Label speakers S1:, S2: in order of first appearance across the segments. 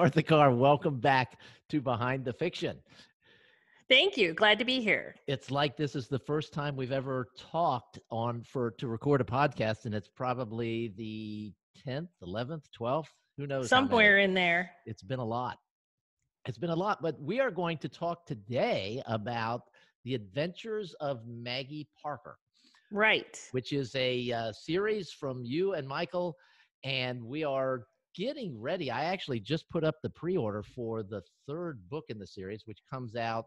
S1: Martha Carr, welcome back to Behind the Fiction.
S2: Thank you. Glad to be here.
S1: It's like this is the first time we've ever talked to record a podcast, and it's probably the 10th, 11th, 12th, who knows how many.
S2: Somewhere in there.
S1: It's been a lot. It's been a lot, but we are going to talk today about The Adventures of Maggie Parker.
S2: Right.
S1: Which is a series from you and Michael, and we are getting ready. I actually just put up the pre-order for the third book in the series, which comes out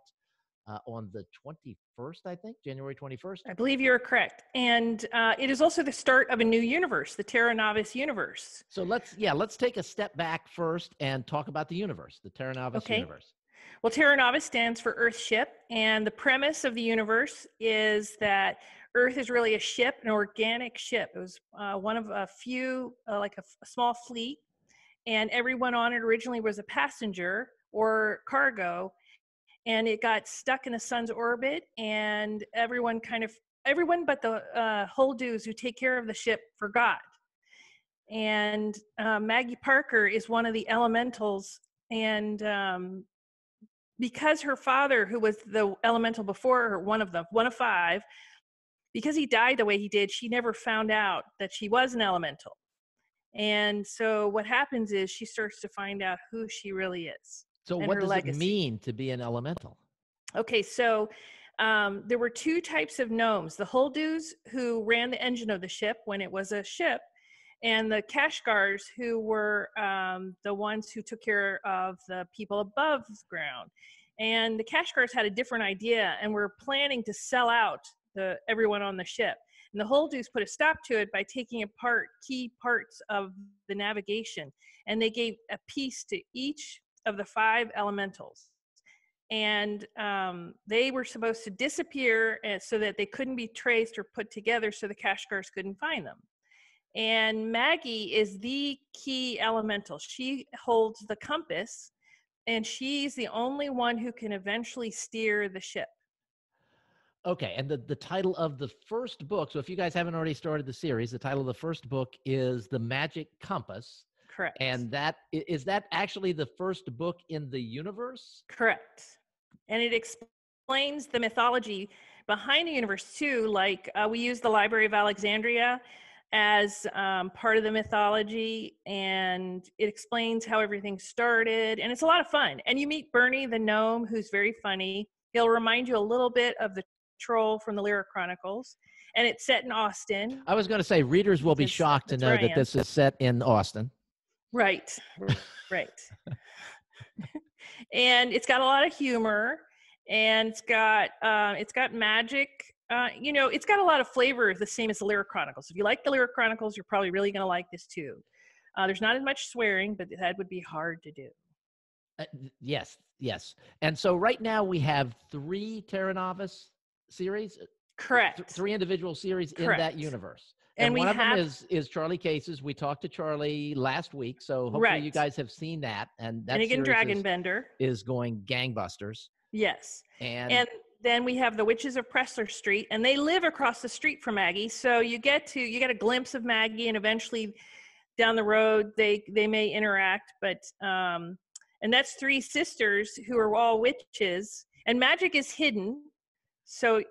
S1: on the 21st, I think, January 21st.
S2: I believe you're correct. And it is also the start of a new universe, the Terranavis Universe.
S1: So let's take a step back first and talk about the universe, the Terranavis Universe.
S2: Well, Terra Novice stands for Earth Ship, and the premise of the universe is that Earth is really a ship, an organic ship. It was one of a few, like a small fleet, and everyone on it originally was a passenger or cargo, and it got stuck in the sun's orbit, and everyone but the holdoos who take care of the ship forgot. And Maggie Parker is one of the elementals, and because her father, who was the elemental before her, one of five, because he died the way he did, she never found out that she was an elemental. And so what happens is she starts to find out who she really is.
S1: So what does it mean to be an elemental?
S2: Okay, so there were two types of gnomes: the holdoos, who ran the engine of the ship when it was a ship, and the Kashgars, who were the ones who took care of the people above ground. And the Kashgars had a different idea and were planning to sell out everyone on the ship. And the holdoos put a stop to it by taking apart key parts of the navigation. And they gave a piece to each of the five elementals. And they were supposed to disappear so that they couldn't be traced or put together, so the Kashgars couldn't find them. And Maggie is the key elemental. She holds the compass, and she's the only one who can eventually steer the ship.
S1: Okay, and the title of the first book, so if you guys haven't already started the series, the title of the first book is The Magic Compass.
S2: Correct.
S1: And is that actually the first book in the universe?
S2: Correct. And it explains the mythology behind the universe too. Like we use the Library of Alexandria as part of the mythology, and it explains how everything started, and it's a lot of fun. And you meet Bernie the gnome, who's very funny. He'll remind you a little bit of the troll from the Lyric Chronicles, and it's set in Austin.
S1: I was going to say, readers will be shocked to know that this is set in Austin.
S2: Right. And it's got a lot of humor, and it's got magic. It's got a lot of flavor, the same as the Lyric Chronicles. If you like the Lyric Chronicles, you're probably really going to like this too. There's not as much swearing, but that would be hard to do.
S1: Yes. And so right now we have 3 Terra Novice series.
S2: Correct.
S1: 3 individual series. Correct. In that universe.
S2: And
S1: one of them is Charlie Case's. We talked to Charlie last week, so hopefully you guys have seen that. And that
S2: Finnegan Dragonbender
S1: is going gangbusters.
S2: Yes. And then we have the Witches of Pressler Street, and they live across the street from Maggie. So you get a glimpse of Maggie, and eventually down the road they may interact. But and that's 3 sisters who are all witches, and magic is hidden. So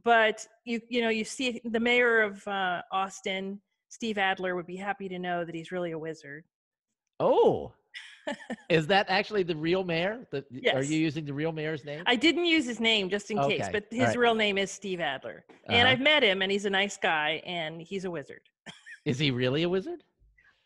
S2: but you see the mayor of Austin, Steve Adler, would be happy to know that he's really a wizard.
S1: Oh. Is that actually the real mayor?
S2: Yes.
S1: Are you using the real mayor's name?
S2: I didn't use his name just in case, but his real name is Steve Adler. And I've met him, and he's a nice guy, and he's a wizard.
S1: Is he really a wizard?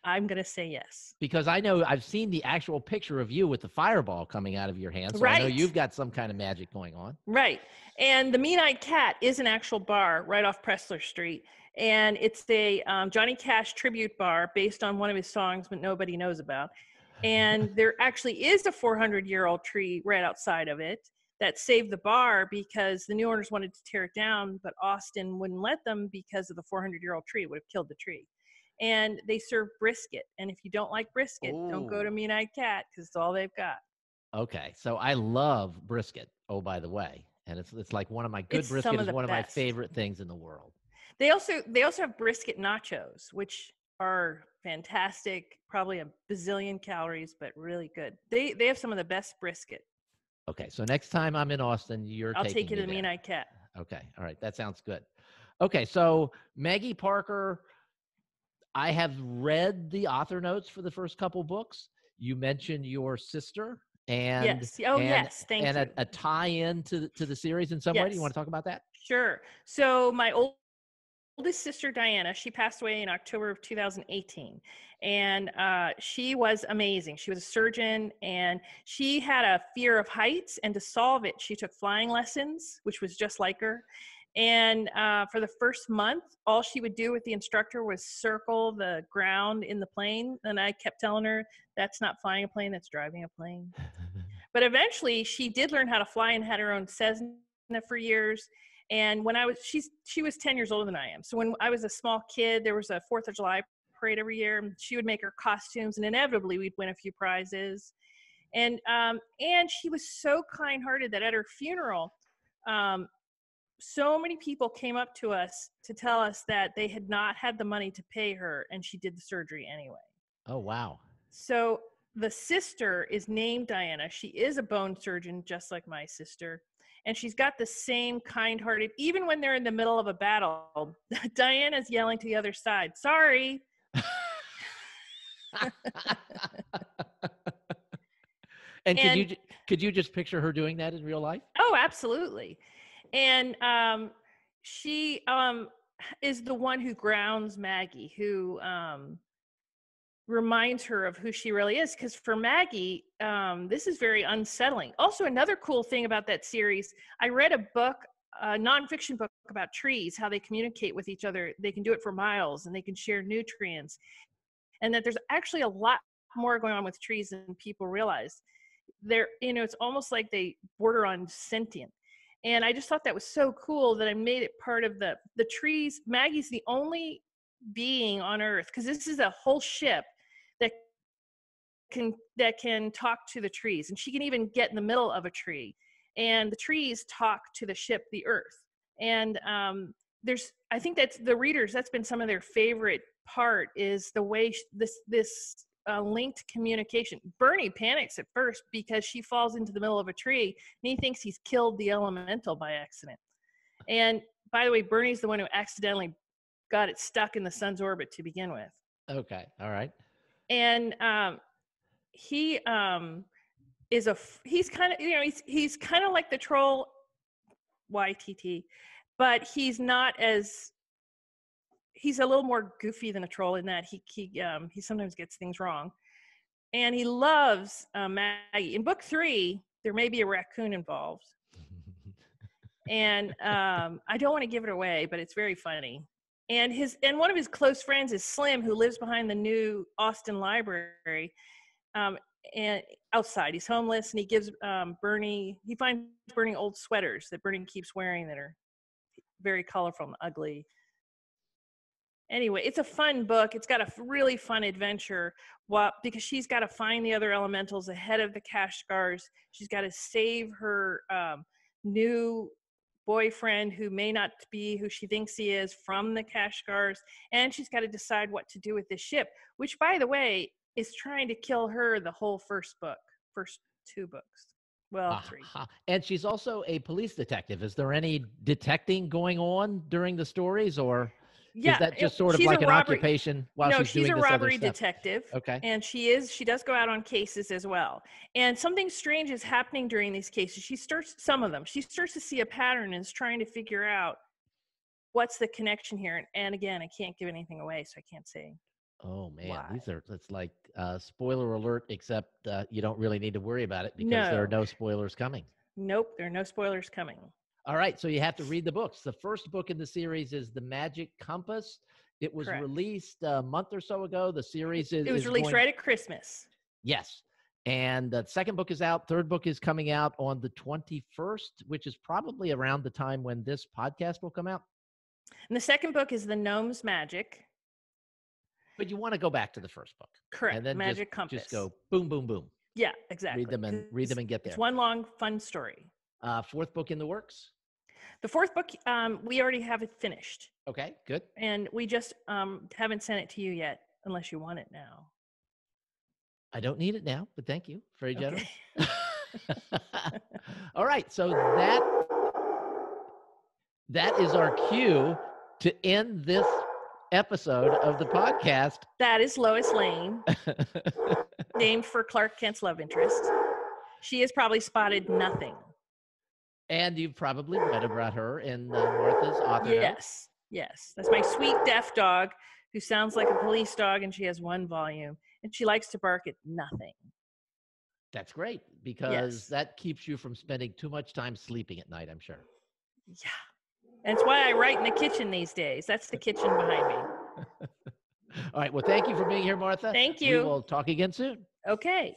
S2: I'm going to say yes.
S1: Because I know I've seen the actual picture of you with the fireball coming out of your hand. So I know you've got some kind of magic going on.
S2: Right. And the Mean-Eyed Cat is an actual bar right off Pressler Street. And it's a Johnny Cash tribute bar based on one of his songs that nobody knows about. And there actually is a 400-year-old tree right outside of it that saved the bar because the new owners wanted to tear it down, but Austin wouldn't let them because of the 400-year-old tree. It would have killed the tree. And they serve brisket. And if you don't like brisket, don't go to Mean-Eyed Cat, because it's all they've got.
S1: Okay. So I love brisket, oh, by the way. And it's like one of my brisket is one of my favorite things in the world.
S2: They also have brisket nachos, which are fantastic, probably a bazillion calories, but really good. They have some of the best brisket.
S1: Okay, so next time I'm in Austin, you're
S2: I'll
S1: taking
S2: take you
S1: me
S2: to the
S1: there.
S2: Mean-Eyed Cat.
S1: Okay, all right, that sounds good. Okay, so Maggie Parker, I have read the author notes for the first couple books. You mentioned your sister and
S2: Yes. Oh, yes. Thank you.
S1: a tie-in to the series in some way. Do you want
S2: Yes.
S1: to talk about that?
S2: Sure. So my oldest sister, Dianna, she passed away in October of 2018. And she was amazing. She was a surgeon, and she had a fear of heights. And to solve it, she took flying lessons, which was just like her. And for the first month, all she would do with the instructor was circle the ground in the plane. And I kept telling her, that's not flying a plane, that's driving a plane. But eventually she did learn how to fly and had her own Cessna for years. And when she was 10 years older than I am. So when I was a small kid, there was a 4th of July parade every year. She would make her costumes, and inevitably we'd win a few prizes. And she was so kind-hearted that at her funeral, so many people came up to us to tell us that they had not had the money to pay her, and she did the surgery anyway.
S1: Oh, wow.
S2: So the sister is named Dianna. She is a bone surgeon, just like my sister. And she's got the same kind-hearted, even when they're in the middle of a battle, Diana's yelling to the other side, sorry.
S1: And could you just picture her doing that in real life?
S2: Oh, absolutely. And she is the one who grounds Maggie, who reminds her of who she really is. Because for Maggie, this is very unsettling. Also, another cool thing about that series, I read a book, a nonfiction book about trees, how they communicate with each other. They can do it for miles, and they can share nutrients. And that there's actually a lot more going on with trees than people realize. It's almost like they border on sentient. And I just thought that was so cool that I made it part of the trees. Maggie's the only being on Earth, because this is a whole ship that can talk to the trees, and she can even get in the middle of a tree, and the trees talk to the ship, the Earth. And I think that's been some of their favorite part, is the way this linked communication. Bernie panics at first because she falls into the middle of a tree, and he thinks he's killed the elemental by accident. And by the way, Bernie's the one who accidentally got it stuck in the sun's orbit to begin with.
S1: Okay, all right.
S2: And he he's kind of, he's kind of like the troll YTT, but he's a little more goofy than a troll in that he sometimes gets things wrong. And he loves Maggie. In book 3, there may be a raccoon involved. And I don't want to give it away, but it's very funny. And one of his close friends is Slim, who lives behind the new Austin Library. And outside, he's homeless, and he gives he finds Bernie old sweaters that Bernie keeps wearing that are very colorful and ugly. Anyway, it's a fun book. It's got a really fun adventure, because she's got to find the other elementals ahead of the Kashgars. She's got to save her new boyfriend, who may not be who she thinks he is, from the Kashgars. And she's got to decide what to do with this ship, which, by the way, is trying to kill her the whole first 2 books. Well, 3.
S1: And she's also a police detective. Is there any detecting going on during the stories, or is that just sort of like an occupation while she's doing this other stuff? No, she's a robbery
S2: detective.
S1: Okay.
S2: And she does go out on cases as well. And something strange is happening during these cases. She starts to see a pattern and is trying to figure out what's the connection here. And again, I can't give anything away, so I can't say.
S1: Oh man,
S2: why.
S1: It's like spoiler alert, except you don't really need to worry about it because there are no spoilers coming.
S2: Nope, there are no spoilers coming.
S1: All right, so you have to read the books. The first book in the series is The Magic Compass. It was released a month or so ago. The series
S2: It was released right at Christmas.
S1: Yes. And the second book is out. Third book is coming out on the 21st, which is probably around the time when this podcast will come out.
S2: And the second book is The Gnome's Magic.
S1: But you want to go back to the first book.
S2: Correct.
S1: And then
S2: Magic Compass.
S1: Just go boom, boom, boom.
S2: Yeah, exactly.
S1: Read them and get there.
S2: It's one long, fun story.
S1: Fourth book in the works?
S2: The fourth book, we already have it finished.
S1: Okay, good.
S2: And we just haven't sent it to you yet, unless you want it now.
S1: I don't need it now, but thank you. Very generous.
S2: Okay.
S1: All right, so that is our cue to end this episode of the podcast.
S2: That is Lois Lane, named for Clark Kent's love interest. She has probably spotted nothing.
S1: And you've probably read about her in Martha's author notes.
S2: Yes. That's my sweet deaf dog who sounds like a police dog, and she has one volume, and she likes to bark at nothing.
S1: That's great, because that keeps you from spending too much time sleeping at night, I'm sure.
S2: Yeah. And it's why I write in the kitchen these days. That's the kitchen behind me.
S1: All right. Well, thank you for being here, Martha.
S2: Thank you.
S1: We will talk again soon.
S2: Okay.